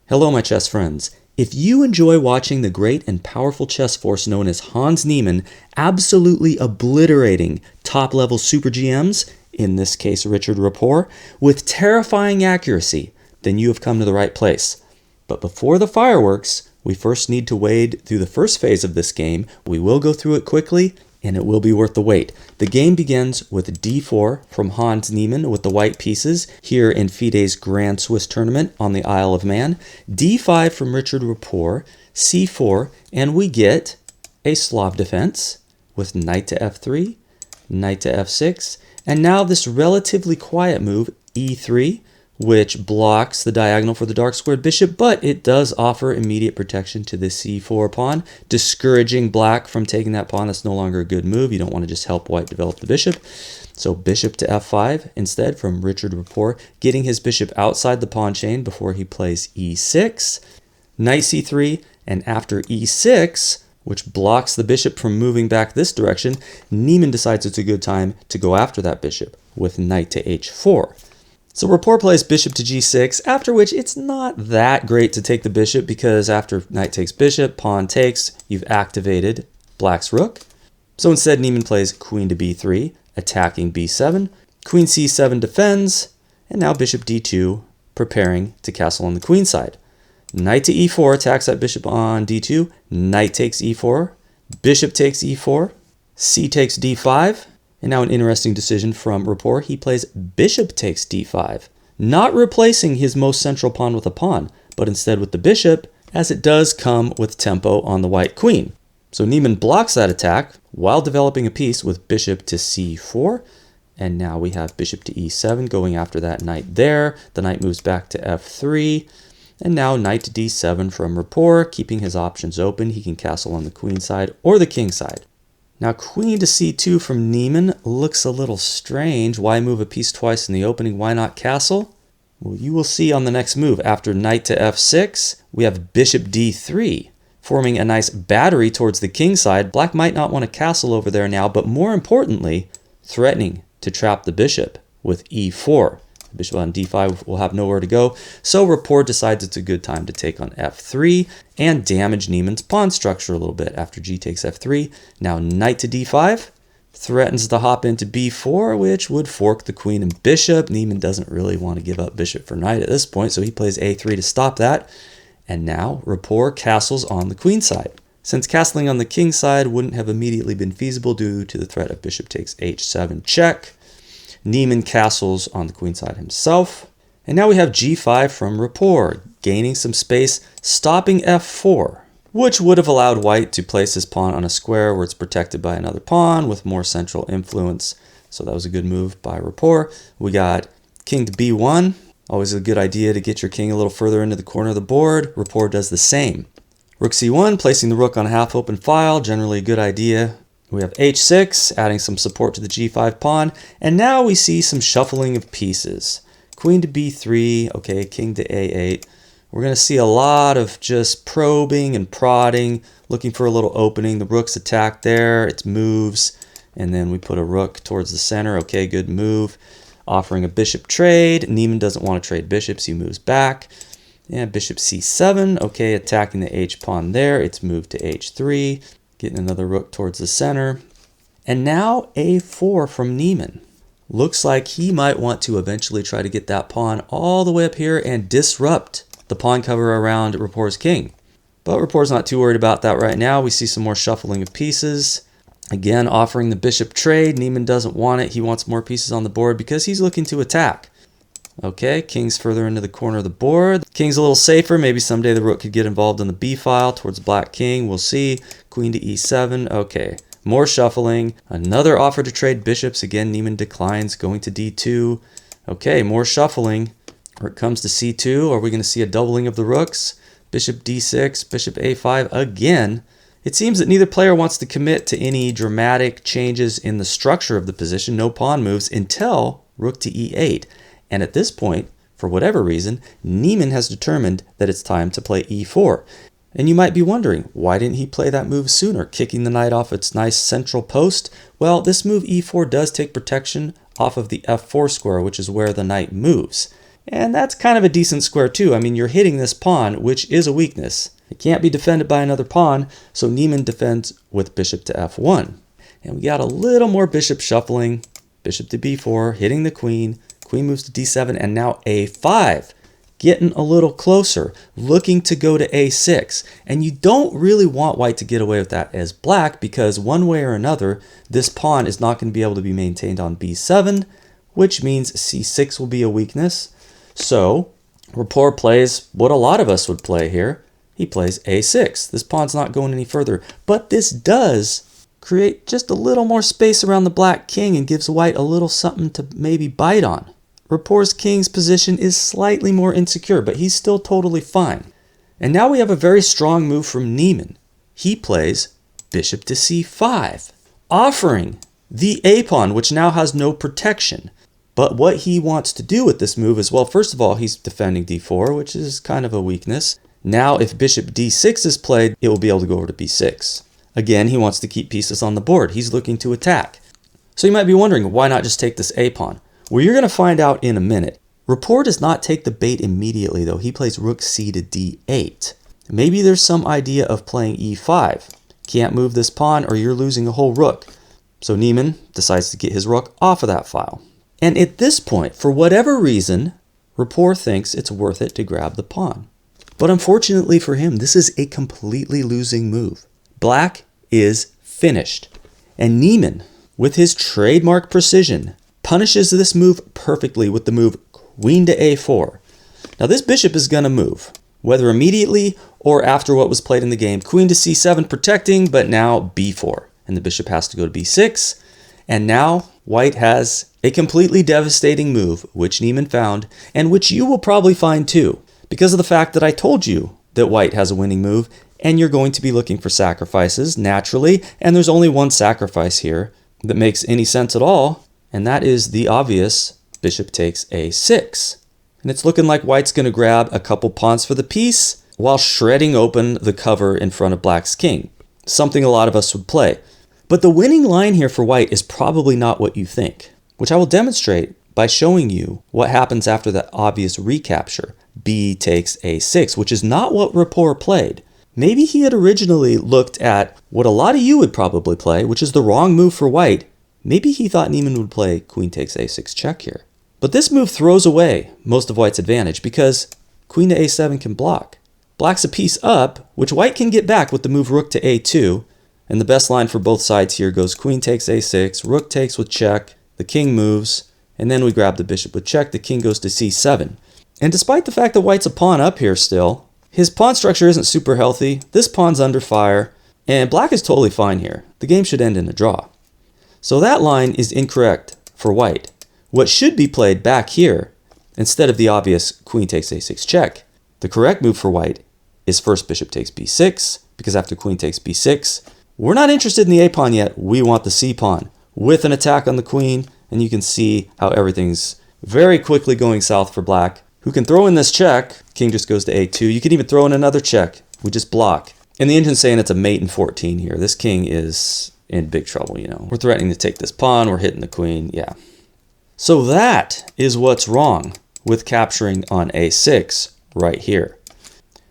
Hello, my chess friends. If you enjoy watching the great and powerful chess force known as Hans Niemann absolutely obliterating top-level super GMs, in this case Richard Rapport, with terrifying accuracy, then you have come to the right place. But before the fireworks, we first need to wade through the first phase of this game. We will go through it quickly, and it will be worth the wait. The game begins with d4 from Hans Niemann with the white pieces here in Fide's Grand Swiss tournament on the Isle of Man. d5 from Richard Rapport, c4, and we get a Slav defense with knight to f3, knight to f6, and now this relatively quiet move, e3, which blocks the diagonal for the dark squared bishop, but it does offer immediate protection to the c4 pawn, discouraging black from taking that pawn. That's no longer a good move. You don't want to just help white develop the bishop. So bishop to f5 instead from Richard Rapport, getting his bishop outside the pawn chain before he plays e6, knight c3, and after e6, which blocks the bishop from moving back this direction, Niemann decides it's a good time to go after that bishop with knight to h4. So Rapport plays bishop to g6, after which it's not that great to take the bishop because after knight takes bishop, pawn takes, you've activated black's rook. So instead Niemann plays queen to b3, attacking b7, queen c7 defends, and now bishop d2, preparing to castle on the queen side. Knight to e4 attacks that bishop on d2, knight takes e4, bishop takes e4, c takes d5, and now an interesting decision from Rapport. He plays bishop takes d5, not replacing his most central pawn with a pawn, but instead with the bishop, as it does come with tempo on the white queen. So Niemann blocks that attack while developing a piece with bishop to c4, and now we have bishop to e7 going after that knight there. The knight moves back to f3, and now knight to d7 from Rapport, keeping his options open. He can castle on the queen side or the king side. Now queen to c2 from Niemann looks a little strange. Why move a piece twice in the opening? Why not castle? Well, you will see on the next move. After knight to f6, we have bishop d3, forming a nice battery towards the king side. Black might not want to castle over there now, but more importantly, threatening to trap the bishop with e4. Bishop on d5 will have nowhere to go, so Rapport decides it's a good time to take on f3 and damage Niemann's pawn structure a little bit. After g takes f3, now knight to d5, threatens to hop into b4, which would fork the queen and bishop. Niemann doesn't really want to give up bishop for knight at this point, so he plays a3 to stop that. And now Rapport castles on the queen side. Since castling on the king side wouldn't have immediately been feasible due to the threat of bishop takes h7 check, Niemann castles on the queen side himself. And now we have g5 from Rapport, gaining some space, stopping f4, which would have allowed white to place his pawn on a square where it's protected by another pawn with more central influence. So that was a good move by Rapport. We got king to b1. Always a good idea to get your king a little further into the corner of the board. Rapport does the same. Rook c1, placing the rook on a half-open file, generally a good idea. We have h6, adding some support to the g5 pawn, and now we see some shuffling of pieces. Queen to b3, okay, king to a8. We're going to see a lot of just probing and prodding, looking for a little opening. The rook's attacked there, it moves, and then we put a rook towards the center. Okay, good move. Offering a bishop trade. Niemann doesn't want to trade bishops, he moves back. And bishop c7, okay, attacking the h-pawn there. It's moved to h3. Getting another rook towards the center. And now a4 from Niemann. Looks like he might want to eventually try to get that pawn all the way up here and disrupt the pawn cover around Rapport's king. But Rapport's not too worried about that right now. We see some more shuffling of pieces. Again, offering the bishop trade. Niemann doesn't want it. He wants more pieces on the board because he's looking to attack. Okay, king's further into the corner of the board. King's a little safer. Maybe someday the rook could get involved in the b file towards black king. We'll see. Queen to e7. Okay, more shuffling. Another offer to trade bishops. Again, Niemann declines, going to d2. Okay, more shuffling. Rook comes to c2. Are we going to see a doubling of the rooks? Bishop d6, bishop a5 again. It seems that neither player wants to commit to any dramatic changes in the structure of the position. No pawn moves until rook to e8. And at this point, for whatever reason, Niemann has determined that it's time to play e4. And you might be wondering, why didn't he play that move sooner, kicking the knight off its nice central post? Well, this move e4 does take protection off of the f4 square, which is where the knight moves. And that's kind of a decent square too. I mean, you're hitting this pawn, which is a weakness. It can't be defended by another pawn, so Niemann defends with bishop to f1. And we got a little more bishop shuffling. Bishop to b4, hitting the queen. Queen moves to d7, and now a5. Getting a little closer, looking to go to a6. And you don't really want white to get away with that as black, because one way or another, this pawn is not going to be able to be maintained on b7, which means c6 will be a weakness. So Rapport plays what a lot of us would play here. He plays a6. This pawn's not going any further, but this does create just a little more space around the black king and gives white a little something to maybe bite on. Rapport's king's position is slightly more insecure, but he's still totally fine. And now we have a very strong move from Niemann. He plays bishop to c5, offering the a-pawn, which now has no protection. But what he wants to do with this move is, well, first of all, he's defending d4, which is kind of a weakness. Now, if bishop d6 is played, it will be able to go over to b6. Again, he wants to keep pieces on the board. He's looking to attack. So you might be wondering, why not just take this a-pawn? Well, you're going to find out in a minute. Rapport does not take the bait immediately, though. He plays rook c to d8. Maybe there's some idea of playing e5. Can't move this pawn or you're losing a whole rook. So Niemann decides to get his rook off of that file. And at this point, for whatever reason, Rapport thinks it's worth it to grab the pawn. But unfortunately for him, this is a completely losing move. Black is finished. And Niemann, with his trademark precision, punishes this move perfectly with the move queen to a4. Now this bishop is going to move, whether immediately or after what was played in the game. Queen to c7 protecting, but now b4. And the bishop has to go to b6. And now white has a completely devastating move, which Niemann found, and which you will probably find too, because of the fact that I told you that white has a winning move, and you're going to be looking for sacrifices, naturally, and there's only one sacrifice here that makes any sense at all, and that is the obvious bishop takes a6. And it's looking like white's going to grab a couple pawns for the piece while shredding open the cover in front of black's king, something a lot of us would play. But the winning line here for white is probably not what you think, which I will demonstrate by showing you what happens after that obvious recapture. B takes a6, which is not what Rapport played. Maybe he had originally looked at what a lot of you would probably play, which is the wrong move for white. Maybe he thought Niemann would play queen takes a6 check here. But this move throws away most of white's advantage because queen to a7 can block. Black's a piece up, which white can get back with the move rook to a2. And the best line for both sides here goes queen takes a6, rook takes with check, the king moves, and then we grab the bishop with check, the king goes to c7. And despite the fact that white's a pawn up here still, his pawn structure isn't super healthy, this pawn's under fire, and black is totally fine here. The game should end in a draw. So that line is incorrect for white. What should be played back here, instead of the obvious queen takes a6 check, the correct move for white is first bishop takes b6, because after queen takes b6, we're not interested in the a-pawn yet, we want the c-pawn with an attack on the queen, and you can see how everything's very quickly going south for black, who can throw in this check. King just goes to a2. You can even throw in another check. We just block. And the engine's saying it's a mate in 14 here. This king is in big trouble, you know. We're threatening to take this pawn, we're hitting the queen, yeah. So that is what's wrong with capturing on a6 right here.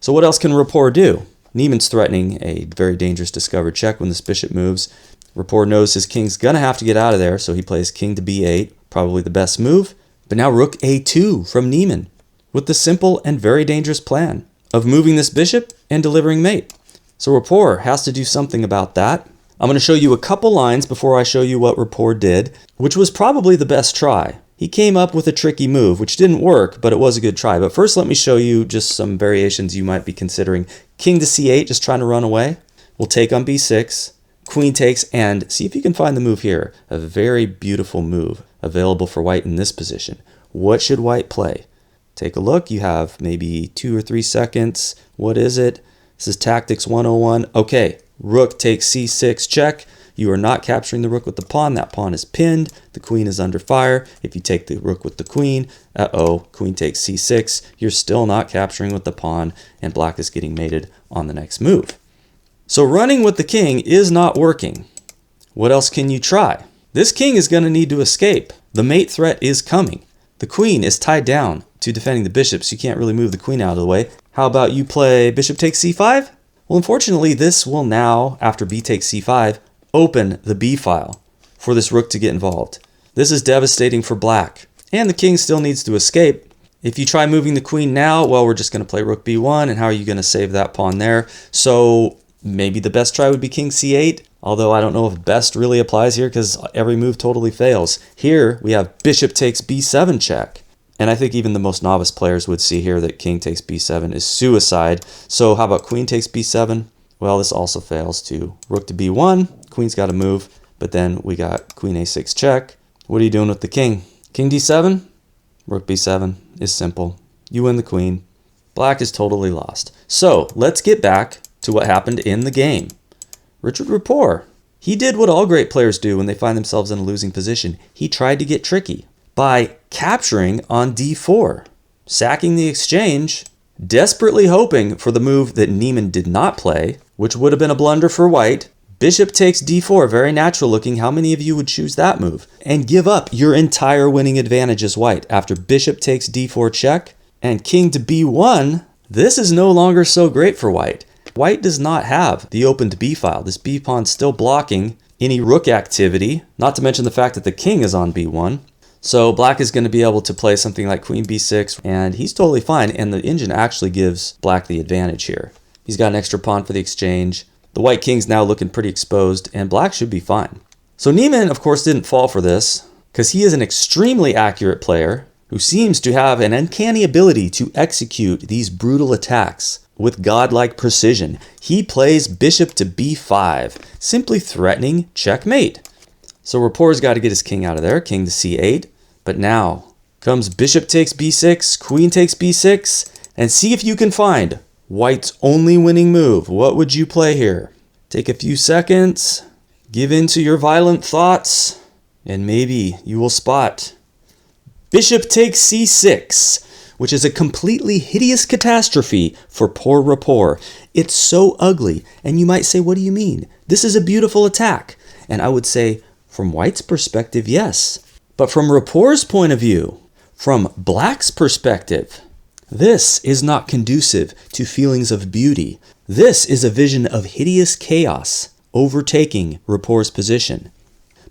So what else can Rapport do? Niemann's threatening a very dangerous discovered check when this bishop moves. Rapport knows his king's going to have to get out of there, so he plays king to b8, probably the best move. But now rook a2 from Niemann, with the simple and very dangerous plan of moving this bishop and delivering mate. So Rapport has to do something about that. I'm going to show you a couple lines before I show you what Rapport did, which was probably the best try. He came up with a tricky move, which didn't work, but it was a good try. But first, let me show you just some variations you might be considering. King to c8, just trying to run away. We'll take on b6. Queen takes, and see if you can find the move here. A very beautiful move available for white in this position. What should white play? Take a look. You have maybe 2 or 3 seconds. What is it? This is Tactics 101. Okay, rook takes c6 check. You are not capturing the rook with the pawn. That pawn is pinned. The queen is under fire. If you take the rook with the queen, queen takes c6. You're still not capturing with the pawn, and black is getting mated on the next move. So running with the king is not working. What else can you try? This king is going to need to escape. The mate threat is coming. The queen is tied down to defending the bishop, so you can't really move the queen out of the way. How about you play bishop takes c5? Well, unfortunately, this will now, after b takes c5, open the b file for this rook to get involved. This is devastating for black, and the king still needs to escape. If you try moving the queen now, well, we're just going to play rook b1, and how are you going to save that pawn there? So maybe the best try would be king c8, although I don't know if best really applies here because every move totally fails. Here we have bishop takes b7 check. And I think even the most novice players would see here that king takes b7 is suicide. So how about queen takes b7? Well, this also fails too. Rook to b1, queen's got to move, but then we got queen a6 check. What are you doing with the king? King d7, rook b7 is simple. You win the queen. Black is totally lost. So let's get back to what happened in the game. Richard Rapport, he did what all great players do when they find themselves in a losing position. He tried to get tricky by capturing on d4, sacking the exchange, desperately hoping for the move that Niemann did not play, which would have been a blunder for white. Bishop takes d4, very natural looking. How many of you would choose that move? And give up your entire winning advantage as white. After bishop takes d4 check and king to b1, this is no longer so great for white. White does not have the opened b file. This b pawn's still blocking any rook activity, not to mention the fact that the king is on b1. So black is going to be able to play something like queen b6, and he's totally fine, and the engine actually gives black the advantage here. He's got an extra pawn for the exchange. The white king's now looking pretty exposed, and black should be fine. So Niemann, of course, didn't fall for this, because he is an extremely accurate player who seems to have an uncanny ability to execute these brutal attacks with godlike precision. He plays bishop to b5, simply threatening checkmate. So Rapport's got to get his king out of there, king to c8. But now comes bishop takes b6, queen takes b6, and see if you can find white's only winning move. What would you play here? Take a few seconds, give in to your violent thoughts, and maybe you will spot bishop takes c6, which is a completely hideous catastrophe for poor Rapport. It's so ugly, and you might say, what do you mean? This is a beautiful attack. And I would say, from white's perspective, yes. But from Rapport's point of view, from black's perspective, this is not conducive to feelings of beauty. This is a vision of hideous chaos overtaking Rapport's position.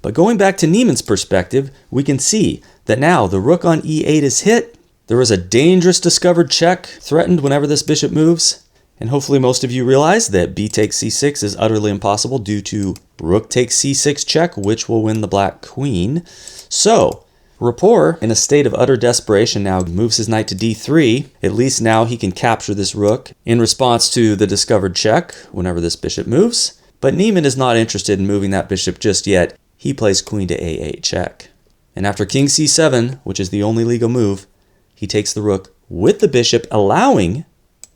But going back to Niemann's perspective, we can see that now the rook on e8 is hit. There is a dangerous discovered check threatened whenever this bishop moves. And hopefully most of you realize that b takes c6 is utterly impossible due to rook takes c6 check, which will win the black queen. So Rapport, in a state of utter desperation now, moves his knight to d3. At least now he can capture this rook in response to the discovered check whenever this bishop moves. But Niemann is not interested in moving that bishop just yet. He plays queen to a8 check. And after king c7, which is the only legal move, he takes the rook with the bishop, allowing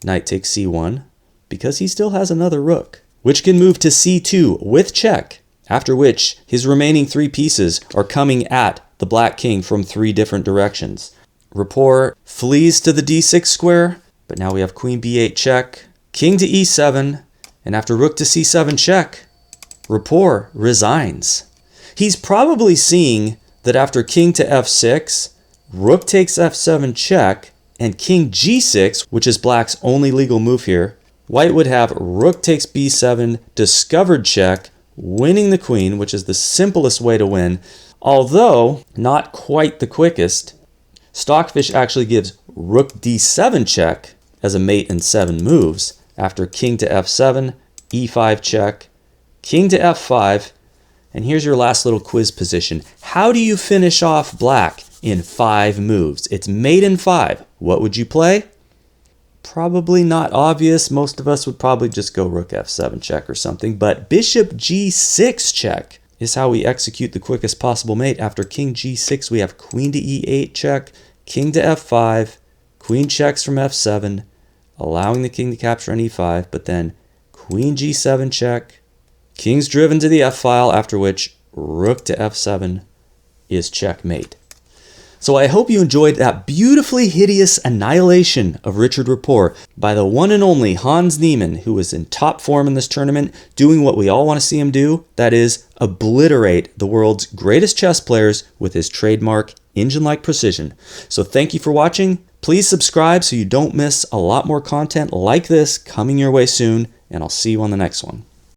knight takes c1, because he still has another rook, which can move to c2 with check, after which his remaining three pieces are coming at the black king from three different directions. Rapport flees to the d6 square, but now we have queen b8 check, king to e7, and after rook to c7 check, Rapport resigns. He's probably seeing that after king to f6, rook takes f7 check, and king g6, which is black's only legal move here, white would have rook takes b7, discovered check, winning the queen, which is the simplest way to win, although not quite the quickest. Stockfish actually gives rook d7 check as a mate in 7 moves, after king to f7, e5 check, king to f5, and here's your last little quiz position. How do you finish off black in 5 moves? It's mate in 5. What would you play? Probably not obvious. Most of us would probably just go rook f7 check or something, but bishop g6 check is how we execute the quickest possible mate. After king g6, we have queen to e8 check, king to f5, queen checks from f7, allowing the king to capture on e5, but then queen g7 check, king's driven to the f file, after which rook to f7 is checkmate. So I hope you enjoyed that beautifully hideous annihilation of Richard Rapport by the one and only Hans Niemann, who is in top form in this tournament, doing what we all want to see him do, that is, obliterate the world's greatest chess players with his trademark engine-like precision. So thank you for watching. Please subscribe so you don't miss a lot more content like this coming your way soon, and I'll see you on the next one.